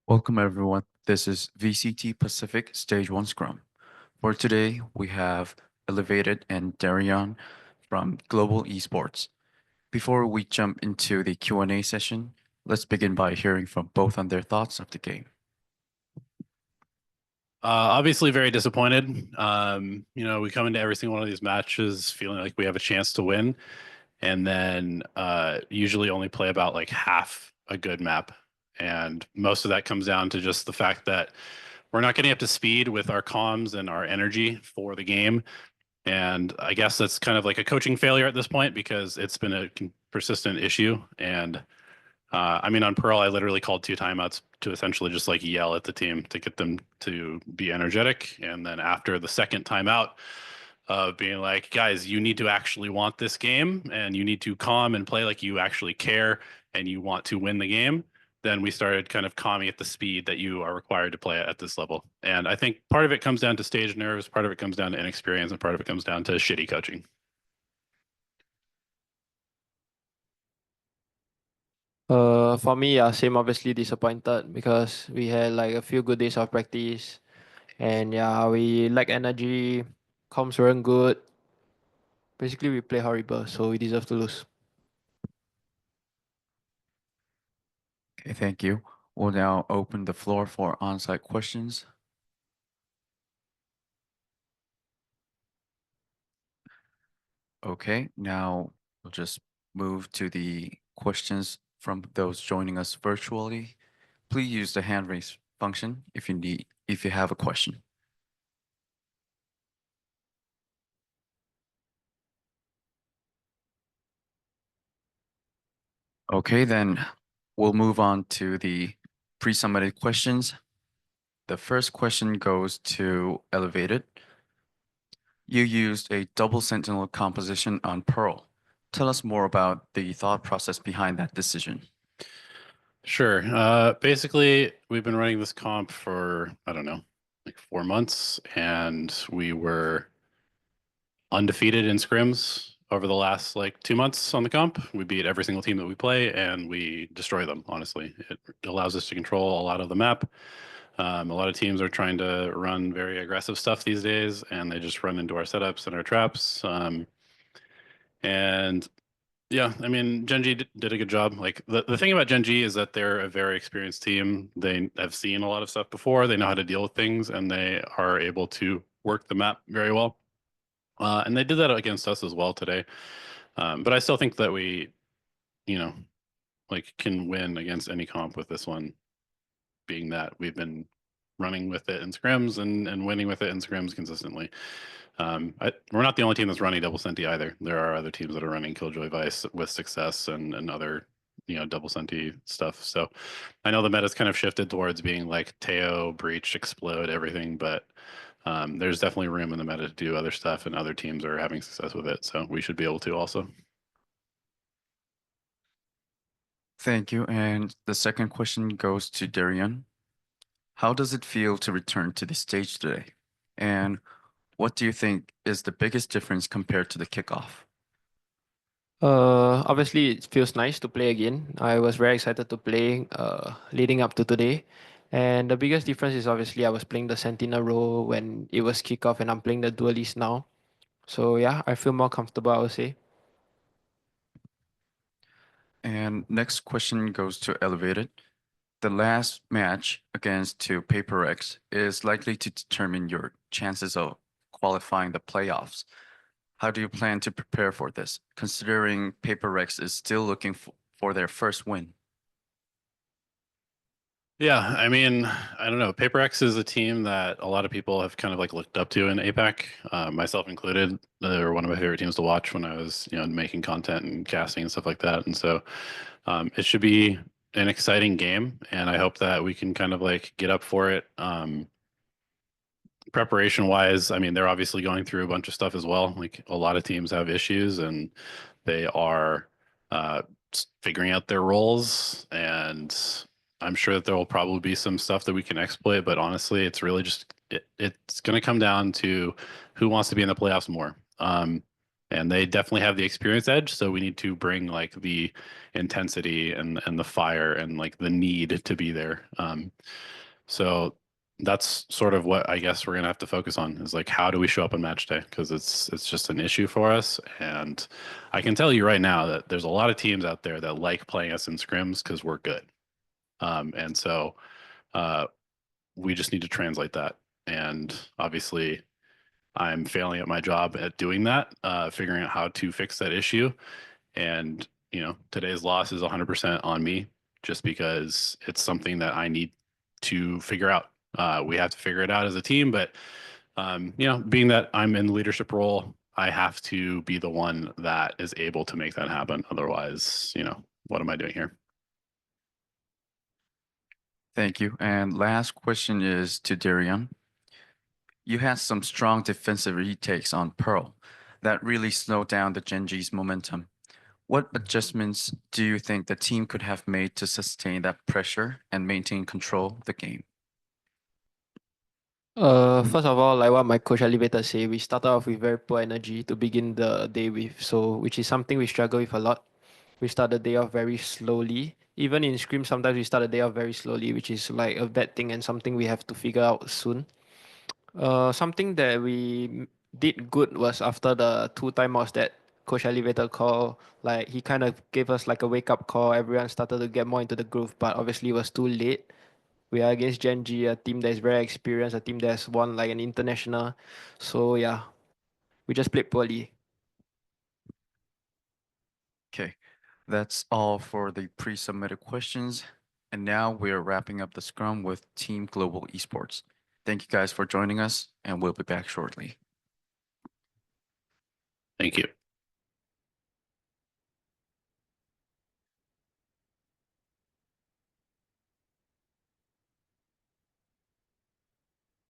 Welcome everyone. This is VCT Pacific Stage 1 Scrum. For today, we have Elevated and Darion from Global Esports. Before we jump into the Q&A session, let's begin by hearing from both on their thoughts of the game. Obviously very disappointed. We come into every single one of these matches feeling like we have a chance to win, and then usually only play about like half a good map. And most of that comes down to just the fact that we're not getting up to speed with our comms and our energy for the game. And I guess that's kind of like a coaching failure at this point because it's been a persistent issue. And on Pearl, I literally called 2 timeouts to essentially just like yell at the team to get them to be energetic. And then after the second timeout, of being like, guys, you need to actually want this game and you need to calm and play like you actually care and you want to win the game. Then we started kind of calming at the speed that you are required to play at this level. And I think part of it comes down to stage nerves, part of it comes down to inexperience, and part of it comes down to shitty coaching. For me, yeah, same. Obviously disappointed because we had like a few good days of practice, and yeah, we lack energy. Comms weren't good. Basically, we play horrible, so we deserve to lose. Okay, thank you. We'll now open the floor for on-site questions. Okay, now we'll just move to the questions from those joining us virtually. Please use the hand raise function if you have a question. Okay, then we'll move on to the pre-submitted questions. The first question goes to Elevated. You used a double sentinel composition on Pearl. Tell us more about the thought process behind that decision. Sure. Basically, we've been running this comp for, I don't know, like 4 months, and we were undefeated in scrims over the last like 2 months on the comp. We beat every single team that we play, and we destroy them, honestly. It allows us to control a lot of the map. A lot of teams are trying to run very aggressive stuff these days, and they just run into our setups and our traps. And yeah, Gen.G did a good job. Like the thing about Gen.G is that they're a very experienced team. They have seen a lot of stuff before. They know how to deal with things, and they are able to work the map very well. And they did that against us as well today. But I still think that we, you know, can win against any comp with this one, being that we've been running with it in scrims and winning with it in scrims consistently. We're not the only team that's running double senti either. There are other teams that are running Killjoy Vice with success and other, double senti stuff. So I know the meta's kind of shifted towards being like Teo, Breach, Explode, everything, but there's definitely room in the meta to do other stuff, and other teams are having success with it. So we should be able to also. Thank you. And the second question goes to Darian. How does it feel to return to the stage today? And what do you think is the biggest difference compared to the kickoff? Obviously it feels nice to play again. I was very excited to play leading up to today. And the biggest difference is obviously I was playing the Sentinel role when it was kickoff, and I'm playing the Duelist now. So yeah, I feel more comfortable, I would say. And next question goes to Elevated. The last match against two Paper X is likely to determine your chances of qualifying the playoffs. How do you plan to prepare for this, considering Paper X is still looking for their first win? Yeah, I don't know. Paper X is a team that a lot of people have kind of like looked up to in APAC, myself included. They're one of my favorite teams to watch when I was, making content and casting and stuff like that. And so it should be an exciting game, and I hope that we can kind of like get up for it. Preparation wise, they're obviously going through a bunch of stuff as well. Like a lot of teams have issues, and they are figuring out their roles, and I'm sure that there will probably be some stuff that we can exploit, but honestly, it's really just it's going to come down to who wants to be in the playoffs more. and they definitely have the experience edge. So we need to bring like the intensity and the fire and like the need to be there. So that's sort of what I guess we're gonna have to focus on is like how do we show up on match day, because it's just an issue for us. And I can tell you right now that there's a lot of teams out there that like playing us in scrims because we're good. And so we just need to translate that. And obviously, I'm failing at my job at doing that, figuring out how to fix that issue. And, you know, today's loss is 100% on me just because it's something that I need to figure out. We have to figure it out as a team, but, you know, being that I'm in the leadership role, I have to be the one that is able to make that happen. Otherwise, you know, what am I doing here? Thank you. And last question is to Darian. You had some strong defensive retakes on Pearl that really slowed down the Gen.G's momentum. What adjustments do you think the team could have made to sustain that pressure and maintain control of the game? First of all, like what my coach elevator say, we started off with very poor energy to begin the day with, so which is something we struggle with a lot. We start the day off very slowly. Even in scrim, sometimes we start the day off very slowly, which is like a bad thing and something we have to figure out soon. Something that we did good was after the 2 timeouts that Coach Elevator call. Like he kind of gave us like a wake up call. Everyone started to get more into the groove, but obviously it was too late. We are against Gen.G, a team that is very experienced, a team that has won like an international. So yeah, we just played poorly. Okay, that's all for the pre-submitted questions. And now we're wrapping up the scrum with Team Global Esports. Thank you guys for joining us, and we'll be back shortly. Thank you.